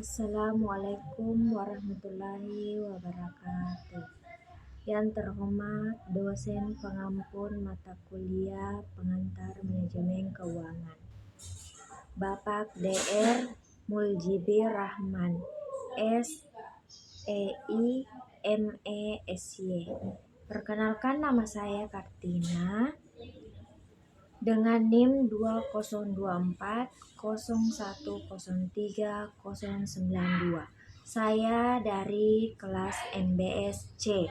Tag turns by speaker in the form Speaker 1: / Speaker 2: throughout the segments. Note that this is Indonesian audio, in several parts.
Speaker 1: Assalamualaikum warahmatullahi wabarakatuh. Yang terhormat dosen pengampun mata kuliah pengantar manajemen keuangan, Bapak Dr. Muljibir Rahman, SEI MESY. Perkenalkan, nama saya Kartina dengan NIM 202401030092. Saya dari kelas MBS C.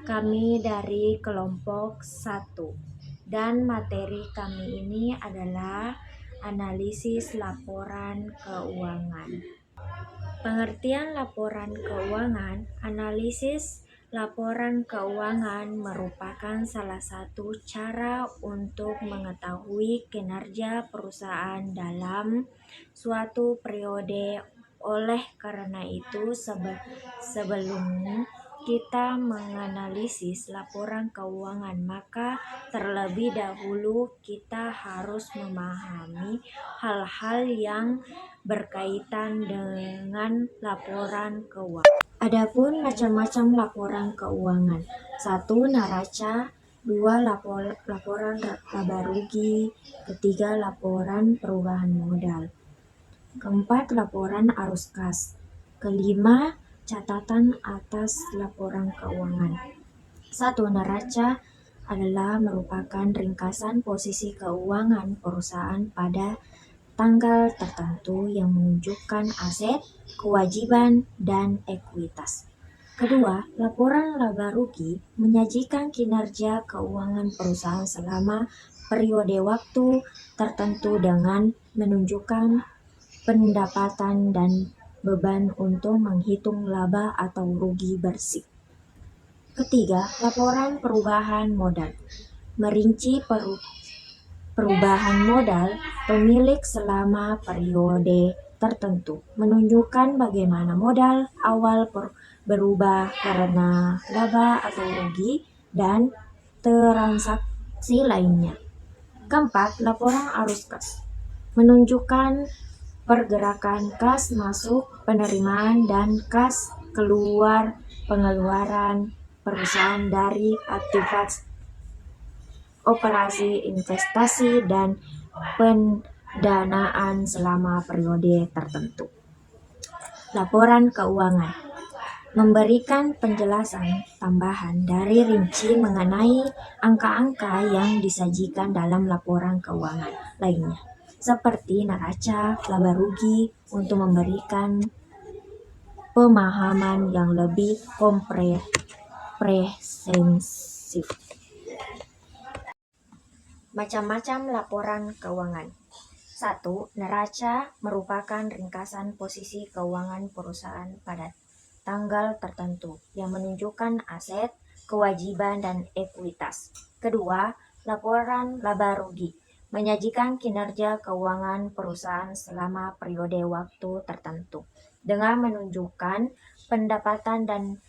Speaker 1: Kami dari kelompok 1 dan materi kami ini adalah analisis laporan keuangan. Pengertian laporan keuangan. Analisis laporan keuangan merupakan salah satu cara untuk mengetahui kinerja perusahaan dalam suatu periode. Oleh karena itu, sebelum kita menganalisis laporan keuangan, maka terlebih dahulu kita harus memahami hal-hal yang berkaitan dengan laporan keuangan. Adapun macam-macam laporan keuangan. 1. Neraca. 2. Laporan laba rugi. 3. Laporan perubahan modal. 4. Laporan arus kas. 5. Catatan atas laporan keuangan. 1. Neraca adalah merupakan ringkasan posisi keuangan perusahaan pada tanggal tertentu yang menunjukkan aset, kewajiban, dan ekuitas. Kedua, laporan laba rugi menyajikan kinerja keuangan perusahaan selama periode waktu tertentu dengan menunjukkan pendapatan dan beban untuk menghitung laba atau rugi bersih. Ketiga, laporan perubahan modal merinci perubahan modal pemilik selama periode tertentu, menunjukkan bagaimana modal awal berubah karena laba atau rugi dan transaksi lainnya. Keempat, laporan arus kas menunjukkan pergerakan kas masuk, penerimaan, dan kas keluar pengeluaran perusahaan dari aktivitas operasi, investasi, dan pendanaan selama periode tertentu. Laporan keuangan memberikan penjelasan tambahan dari rinci mengenai angka-angka yang disajikan dalam laporan keuangan lainnya, seperti neraca, laba rugi, untuk memberikan pemahaman yang lebih komprehensif. Macam-macam laporan keuangan. 1. Neraca merupakan ringkasan posisi keuangan perusahaan pada tanggal tertentu yang menunjukkan aset, kewajiban, dan ekuitas. Kedua, laporan laba rugi menyajikan kinerja keuangan perusahaan selama periode waktu tertentu dengan menunjukkan pendapatan dan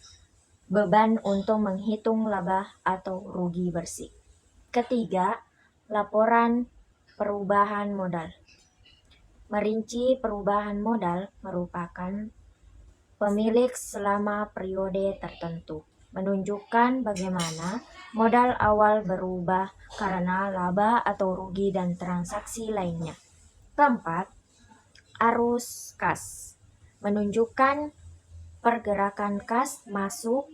Speaker 1: beban untuk menghitung laba atau rugi bersih. Ketiga, laporan perubahan modal merinci perubahan modal merupakan pemilik selama periode tertentu, menunjukkan bagaimana modal awal berubah karena laba atau rugi dan transaksi lainnya. Keempat, arus kas menunjukkan pergerakan kas masuk,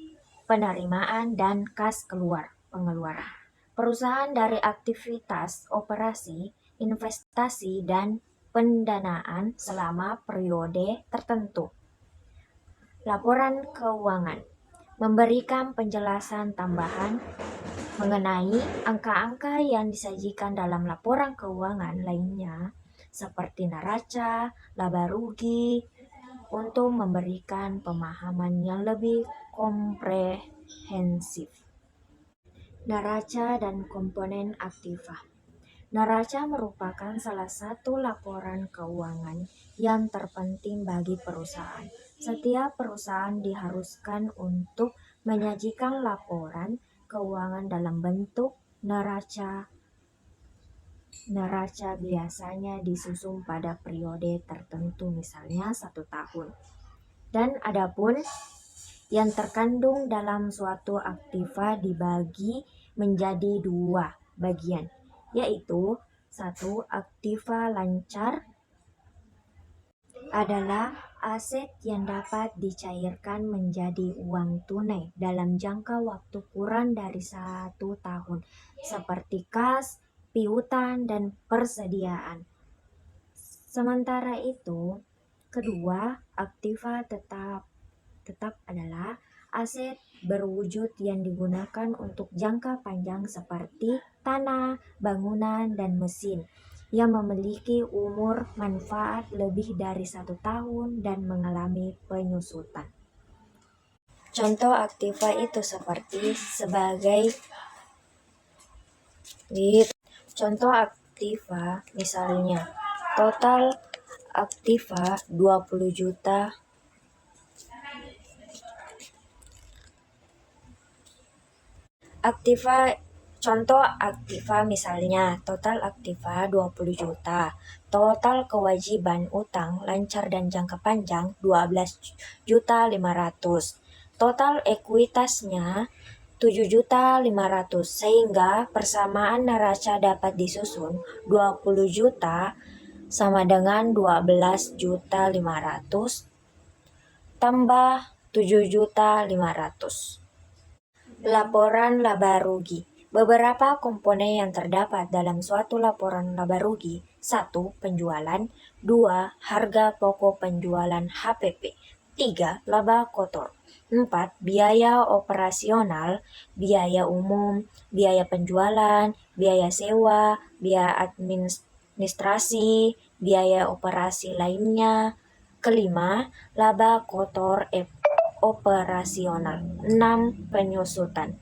Speaker 1: penerimaan, dan kas keluar pengeluaran perusahaan dari aktivitas operasi, investasi, dan pendanaan selama periode tertentu. Laporan keuangan memberikan penjelasan tambahan mengenai angka-angka yang disajikan dalam laporan keuangan lainnya, seperti neraca, laba rugi, untuk memberikan pemahaman yang lebih komprehensif. Neraca dan komponen aktiva. Neraca merupakan salah satu laporan keuangan yang terpenting bagi perusahaan. Setiap perusahaan diharuskan untuk menyajikan laporan keuangan dalam bentuk neraca Neraca biasanya disusun pada periode tertentu, misalnya 1 tahun. Dan adapun yang terkandung dalam suatu aktiva dibagi menjadi 2 bagian, yaitu 1. Aktiva lancar adalah aset yang dapat dicairkan menjadi uang tunai dalam jangka waktu kurang dari 1 tahun, seperti kas, piutang, dan persediaan. Sementara itu, kedua, aktiva tetap adalah aset berwujud yang digunakan untuk jangka panjang seperti tanah, bangunan, dan mesin yang memiliki umur manfaat lebih dari 1 tahun dan mengalami penyusutan. Contoh aktiva itu seperti sebagai contoh aktiva misalnya total aktiva 20 juta. Contoh aktiva misalnya total aktiva 20 juta, total kewajiban utang lancar dan jangka panjang 12.500.000, total ekuitasnya 7.500.000, sehingga persamaan neraca dapat disusun 20 juta sama dengan 12.500.000 tambah 7.500.000. Laporan laba rugi. Beberapa komponen yang terdapat dalam suatu laporan laba rugi: 1. Penjualan. 2. Harga pokok penjualan HPP. 3. Laba kotor. 4. Biaya operasional, biaya umum, biaya penjualan, biaya sewa, biaya administrasi, biaya operasi lainnya. Kelima, laba kotor operasional. 6. Penyusutan.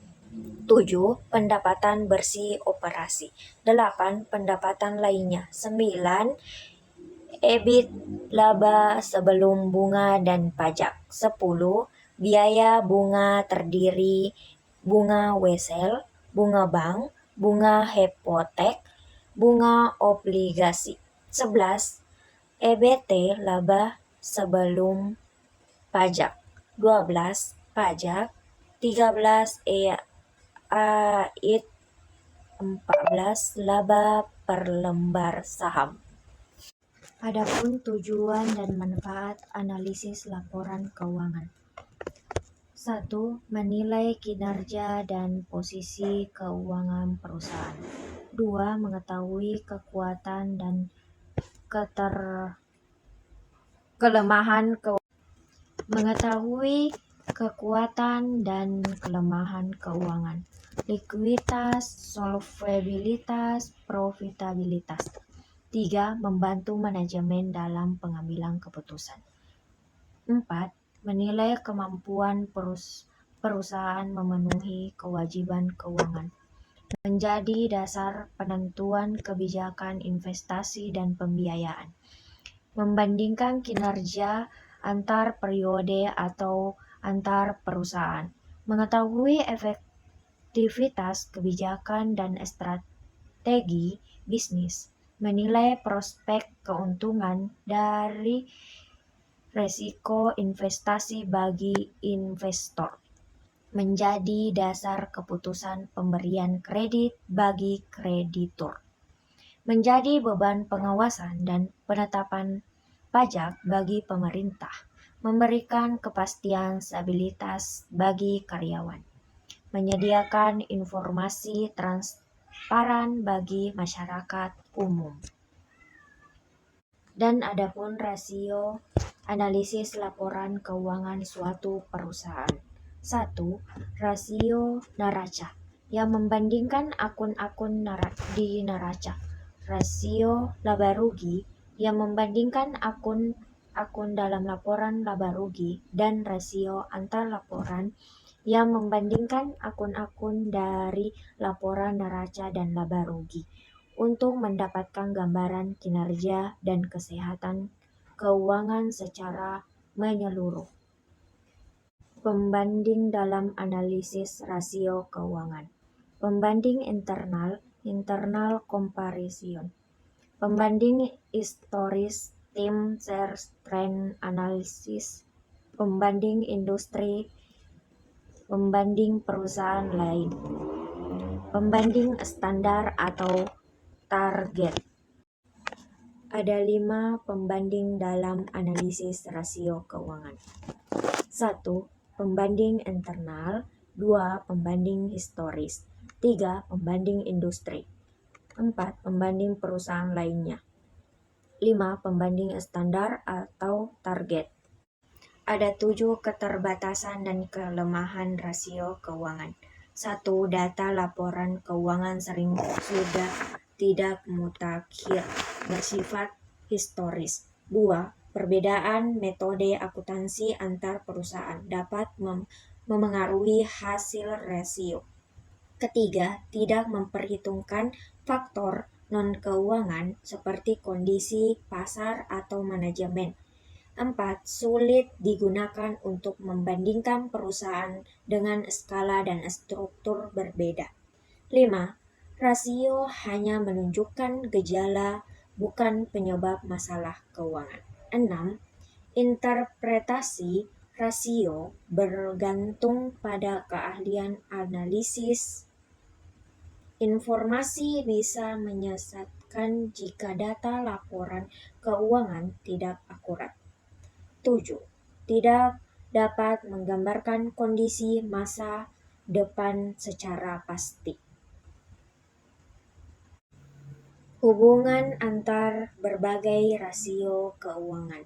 Speaker 1: 7. Pendapatan bersih operasi. 8. Pendapatan lainnya. 9. EBIT, laba sebelum bunga dan pajak. 10. Biaya bunga terdiri bunga wesel, bunga bank, bunga hipotek, bunga obligasi. 11. EBT, laba sebelum pajak. 12. Pajak. 13. AIT. 14. Laba per lembar saham. Adapun tujuan dan manfaat analisis laporan keuangan. 1. Menilai kinerja dan posisi keuangan perusahaan. 2. Mengetahui kekuatan dan kelemahan keuangan, likuiditas, solvabilitas, profitabilitas. 3. Membantu manajemen dalam pengambilan keputusan. 4. Menilai kemampuan perusahaan memenuhi kewajiban keuangan. Menjadi dasar penentuan kebijakan investasi dan pembiayaan. Membandingkan kinerja antar periode atau antar perusahaan. Mengetahui efektivitas kebijakan dan strategi bisnis. Menilai prospek keuntungan dari resiko investasi bagi investor. Menjadi dasar keputusan pemberian kredit bagi kreditur. Menjadi beban pengawasan dan penetapan pajak bagi pemerintah. Memberikan kepastian stabilitas bagi karyawan. Menyediakan informasi transparan bagi masyarakat umum. Dan adapun rasio analisis laporan keuangan suatu perusahaan. 1. Rasio neraca yang membandingkan akun-akun di neraca. Rasio laba rugi yang membandingkan akun dalam laporan laba rugi, dan rasio antar laporan yang membandingkan akun-akun dari laporan neraca dan laba rugi untuk mendapatkan gambaran kinerja dan kesehatan keuangan secara menyeluruh. Pembanding dalam analisis rasio keuangan. Pembanding internal Internal comparison. Pembanding historis, tim share trend analysis, pembanding industri, pembanding perusahaan lain, pembanding standar atau target. Ada 5 pembanding dalam analisis rasio keuangan. 1. Pembanding internal. 2. Pembanding historis. 3. Pembanding industri. 4. Pembanding perusahaan lainnya. 5. Pembanding standar atau target. Ada 7 keterbatasan dan kelemahan rasio keuangan. 1. Data laporan keuangan sering sudah tidak mutakhir, bersifat historis. 2. Perbedaan metode akuntansi antar perusahaan dapat memengaruhi hasil rasio. Ketiga, tidak memperhitungkan faktor non-keuangan seperti kondisi pasar atau manajemen. 4. Sulit digunakan untuk membandingkan perusahaan dengan skala dan struktur berbeda. 5. Rasio hanya menunjukkan gejala, bukan penyebab masalah keuangan. 6. Interpretasi rasio bergantung pada keahlian analisis. Informasi bisa menyesatkan jika data laporan keuangan tidak akurat. 7. Tidak dapat menggambarkan kondisi masa depan secara pasti. Hubungan antar berbagai rasio keuangan.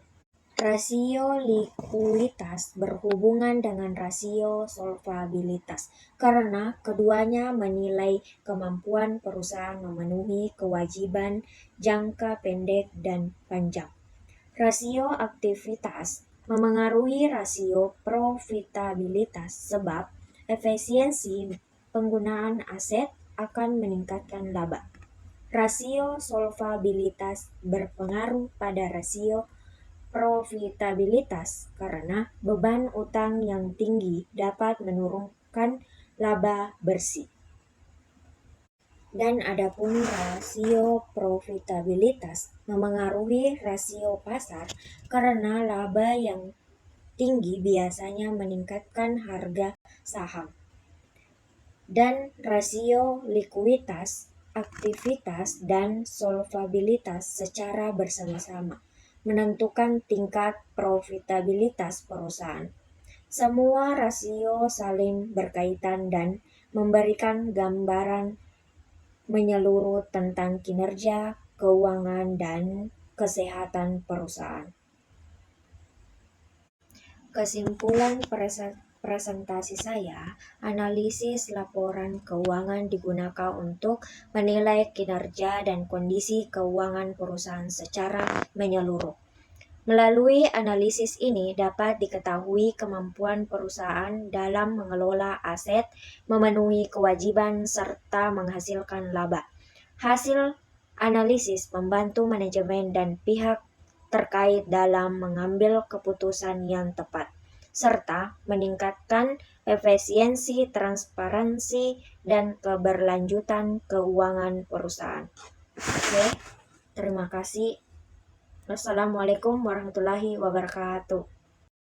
Speaker 1: Rasio likuiditas berhubungan dengan rasio solvabilitas karena keduanya menilai kemampuan perusahaan memenuhi kewajiban jangka pendek dan panjang. Rasio aktivitas memengaruhi rasio profitabilitas sebab efisiensi penggunaan aset akan meningkatkan laba. Rasio solvabilitas berpengaruh pada rasio profitabilitas karena beban utang yang tinggi dapat menurunkan laba bersih. Dan adapun rasio profitabilitas memengaruhi rasio pasar karena laba yang tinggi biasanya meningkatkan harga saham. Dan rasio likuiditas, aktivitas, dan solvabilitas secara bersama-sama menentukan tingkat profitabilitas perusahaan. Semua rasio saling berkaitan dan memberikan gambaran menyeluruh tentang kinerja, keuangan, dan kesehatan perusahaan. Kesimpulan presentasi saya, analisis laporan keuangan digunakan untuk menilai kinerja dan kondisi keuangan perusahaan secara menyeluruh. Melalui analisis ini dapat diketahui kemampuan perusahaan dalam mengelola aset, memenuhi kewajiban, serta menghasilkan laba. Hasil analisis membantu manajemen dan pihak terkait dalam mengambil keputusan yang tepat, serta meningkatkan efisiensi, transparansi, dan keberlanjutan keuangan perusahaan. Oke, terima kasih. Wassalamualaikum warahmatullahi wabarakatuh.